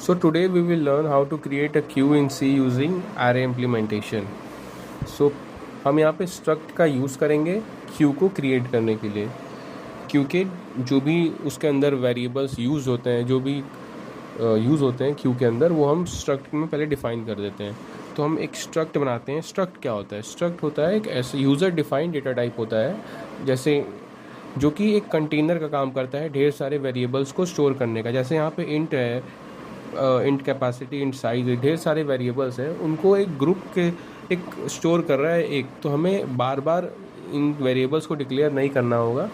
So today we will learn how to create a queue in C using array implementation. So हम यहाँ पे struct का use करेंगे queue को create करने के लिए, क्योंकि जो भी उसके अंदर variables यूज़ होते हैं, जो भी यूज़ होते हैं queue के अंदर, वो हम struct में पहले define कर देते हैं. तो हम एक struct बनाते हैं. struct क्या होता है? struct होता है एक ऐसे यूज़र डिफाइंड डेटा टाइप होता है, जैसे जो कि एक कंटेनर का काम करता है ढेर सारे वेरिएबल्स को स्टोर करने का. जैसे यहाँ पे इंट है, इंट कैपेसिटी, इंट साइज, ढेर सारे वेरिएबल्स हैं, उनको एक ग्रुप के एक स्टोर कर रहा है एक. तो हमें बार बार इन वेरिएबल्स को डिक्लेयर नहीं करना होगा,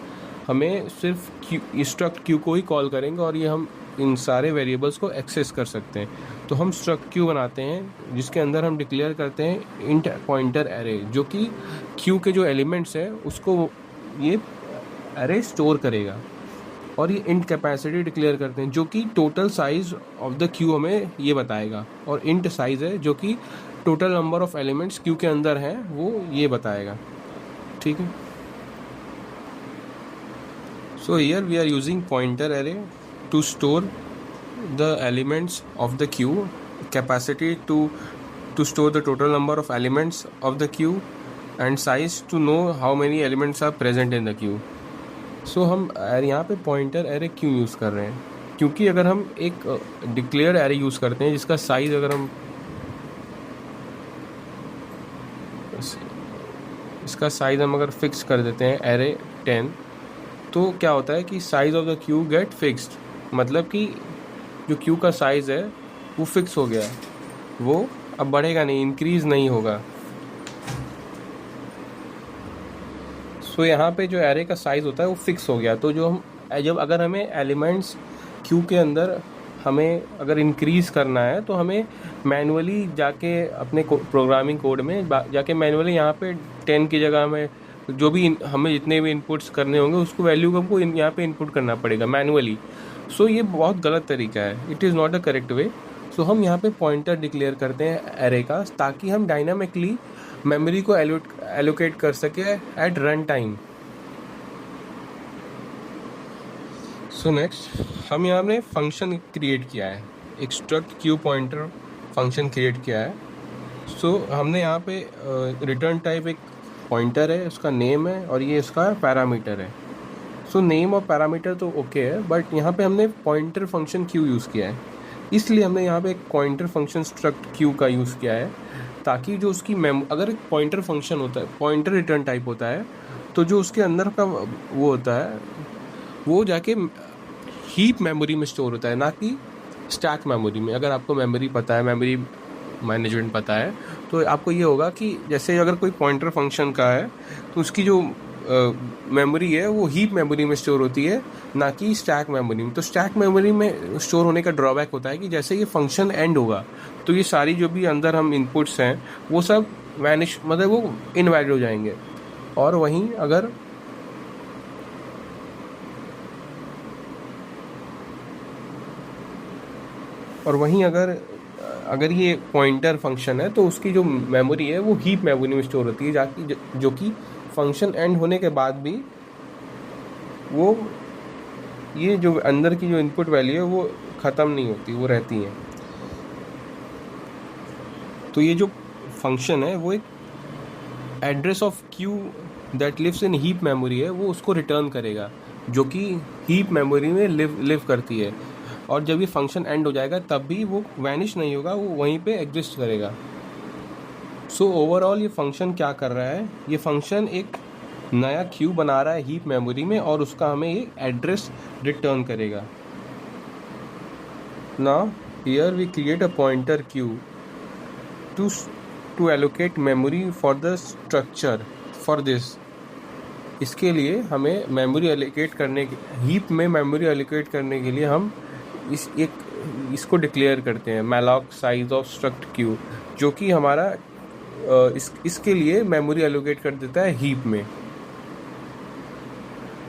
हमें सिर्फ क्यू स्ट्रक्ट क्यू को ही कॉल करेंगे और ये हम इन सारे वेरिएबल्स को एक्सेस कर सकते हैं. तो हम स्ट्रक्ट क्यू बनाते हैं जिसके अंदर हम डिक्लेयर करते हैं इंट पॉइंटर एरे, जो कि क्यू के जो एलिमेंट्स हैं उसको ये एरे स्टोर करेगा. और ये इंट कैपेसिटी डिक्लेयर करते हैं जो कि total size of the queue हमें ये बताएगा. और इंट साइज है जो कि total number of elements queue के अंदर हैं वो ये बताएगा. ठीक है. So here we are using pointer array to store the elements of the queue, capacity to store the total number of elements of the queue, and size to know how many elements are present in the queue. So हम यहाँ पे pointer array क्यों use कर रहे हैं? क्योंकि अगर हम एक डिक्लेयर एरे यूज़ करते हैं जिसका साइज़ अगर हम इसका साइज़ हम अगर फिक्स कर देते हैं एरे 10, तो क्या होता है कि size of the queue get fixed. मतलब कि जो क्यू का साइज़ है वो फिक्स हो गया, वो अब बढ़ेगा नहीं, इंक्रीज़ नहीं होगा. सो यहाँ पे जो एरे का साइज़ होता है वो फिक्स हो गया. तो जो हम जब अगर हमें एलिमेंट्स क्यू के अंदर हमें अगर इंक्रीज़ करना है तो हमें मैनुअली जाके अपने प्रोग्रामिंग कोड में जाके मैनुअली यहाँ पे 10 की जगह में जो भी हमें जितने भी इनपुट्स करने होंगे उसको वैल्यू को हमको यहाँ पे इनपुट करना पड़ेगा मैनुअली. सो ये बहुत गलत तरीका है. It is not a correct way. So हम यहाँ पे पॉइंटर डिक्लेयर करते हैं एरे का, ताकि हम डायनामिकली मेमोरी को एलोकेट कर सके at run time. So next हम यहाँ ने फंक्शन क्रिएट किया है, एक struct queue pointer function create किया है. सो हमने यहाँ पे रिटर्न टाइप एक पॉइंटर है, उसका नेम है और ये इसका पैरामीटर है. सो नेम और पैरामीटर तो ओके है, बट यहाँ पे हमने पॉइंटर फंक्शन क्यू यूज़ किया है. इसलिए हमने यहाँ पे एक पॉइंटर फंक्शन स्ट्रक्ट क्यू का यूज़ किया है, ताकि जो उसकी अगर एक पॉइंटर फंक्शन होता है, पॉइंटर रिटर्न टाइप होता है, तो जो उसके अंदर का वो होता है वो जाके हीप मेमोरी में स्टोर होता है, ना कि स्टैक मेमोरी में. अगर आपको मेमोरी पता है, मेमोरी मैनेजमेंट पता है, तो आपको ये होगा कि जैसे अगर कोई पॉइंटर फंक्शन का है तो उसकी जो मेमोरी है वो हीप मेमोरी में स्टोर होती है, ना कि स्टैक मेमोरी में. तो स्टैक मेमोरी में स्टोर होने का ड्रॉबैक होता है कि जैसे ये फंक्शन एंड होगा तो ये सारी जो भी अंदर हम इनपुट्स हैं वो सब वैनिश, मतलब वो इनवैलिड हो जाएंगे. और वहीं अगर ये पॉइंटर फंक्शन है तो उसकी जो मेमोरी है वो हीप मेमोरी में स्टोर होती है, जाकि जो कि फंक्शन एंड होने के बाद भी वो ये जो अंदर की जो इनपुट वैल्यू है वो ख़त्म नहीं होती, वो रहती हैं. तो ये जो फंक्शन है वो एक address of queue that lives in heap memory है, वो उसको रिटर्न करेगा, जो कि हीप मेमोरी में लिव करती है. और जब ये फंक्शन एंड हो जाएगा तब भी वो वैनिश नहीं होगा, वो वहीं पे एग्जिस्ट करेगा. सो ओवरऑल ये फंक्शन क्या कर रहा है? ये फंक्शन एक नया क्यू बना रहा है हीप मेमोरी में और उसका हमें एक एड्रेस रिटर्न करेगा. Now here we create a pointer queue to allocate memory for the structure for this. इसके लिए हमें मेमोरी एलोकेट करने के हीप में मेमोरी एलोकेट करने के लिए हम इसको डिक्लेयर करते हैं malloc size of struct Q, जो कि हमारा इसके लिए मेमोरी एलोकेट कर देता है हीप में.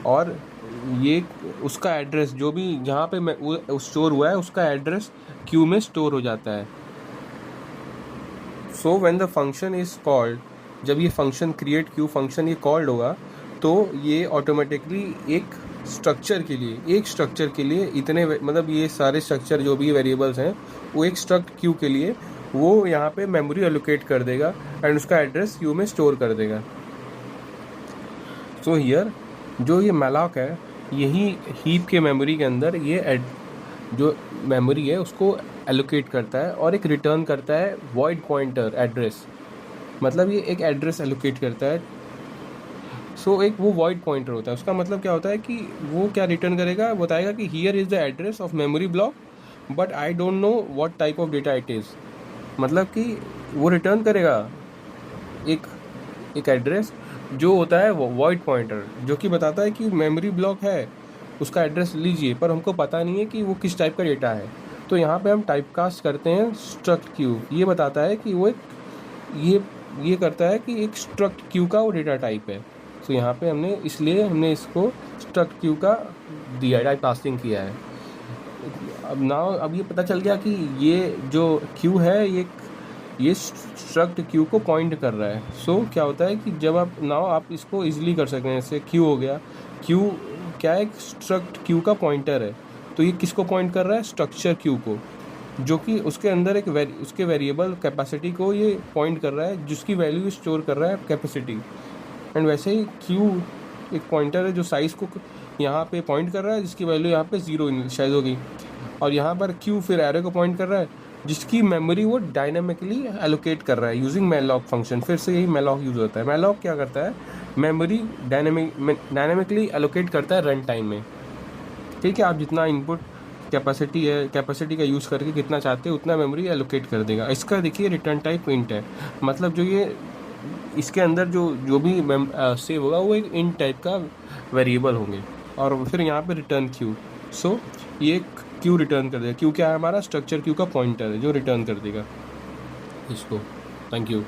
और ये उसका एड्रेस जो भी जहाँ पे स्टोर हुआ है उसका एड्रेस क्यू में स्टोर हो जाता है. So when the function is called, जब ये फंक्शन क्रिएट क्यू फंक्शन ये कॉल्ड होगा तो ये ऑटोमेटिकली एक स्ट्रक्चर के लिए, एक स्ट्रक्चर के लिए इतने मतलब ये सारे स्ट्रक्चर जो भी वेरिएबल्स हैं वो एक स्ट्रक्ट क्यू के लिए वो यहाँ पे मेमोरी एलोकेट कर देगा एंड उसका एड्रेस क्यू में स्टोर कर देगा। सो हियर जो ये मैलॉक है यही हीप के मेमोरी के अंदर ये जो मेमोरी है उसको एलोकेट करता है और एक रिटर्न करता है वॉइड पॉइंटर एड्रेस, मतलब ये एक एड्रेस एलोकेट करता है। सो एक वो वॉइड पॉइंटर होता है, उसका मतलब क्या होता है कि वो क्या रिटर्न करेगा, बताएगा कि here is the address of memory block but I don't know what type of data it is. मतलब कि वो रिटर्न करेगा एक एड्रेस जो होता है वो वॉइड पॉइंटर, जो कि बताता है कि मेमोरी ब्लॉक है उसका एड्रेस लीजिए, पर हमको पता नहीं है कि वो किस टाइप का डेटा है। तो यहाँ पे हम टाइपकास्ट करते हैं स्ट्रक्ट क्यू, ये बताता है कि वो एक ये करता है कि एक स्ट्रक्ट क्यू का वो डेटा टाइप है। तो यहाँ पे हमने इसको स्ट्रक्ट क्यू का दिया, टाइपकास्टिंग किया है। अब ये पता चल गया कि ये जो क्यू है ये स्ट्रक्ट क्यू को पॉइंट कर रहा है। सो क्या होता है कि जब आप इसको इजीली कर सकते हैं, जैसे क्यू हो गया, क्यू क्या है, स्ट्रक्ट क्यू का पॉइंटर है, तो ये किसको पॉइंट कर रहा है, स्ट्रक्चर क्यू को, जो कि उसके अंदर उसके वेरिएबल कैपेसिटी को ये पॉइंट कर रहा है, जिसकी वैल्यू स्टोर कर रहा है कैपेसिटी। एंड वैसे ही क्यू एक पॉइंटर है जो साइज़ को यहाँ पे पॉइंट कर रहा है, जिसकी वैल्यू यहाँ पे 0 इनिशियलाइज होगी, और यहाँ पर क्यू फिर एरे को पॉइंट कर रहा है जिसकी मेमोरी वो डायनामिकली एलोकेट कर रहा है यूजिंग मैलॉक फंक्शन। फिर से यही मैलॉक यूज़ होता है। मैलॉक क्या करता है, मेमोरी डायनामिकली एलोकेट करता है रन टाइम में। ठीक है, आप जितना इनपुट कैपेसिटी का यूज़ करके कितना चाहते हैं उतना मेमोरी एलोकेट कर देगा। इसका देखिए रिटर्न टाइप इंट है, मतलब जो ये इसके अंदर जो भी सेव होगा वो एक इंट टाइप का वेरिएबल होंगे, और फिर यहाँ पे रिटर्न क्यू। सो ये क्यू रिटर्न कर देगा। क्यू क्या है, हमारा स्ट्रक्चर क्यू का पॉइंटर है जो रिटर्न कर देगा इसको। Thank you.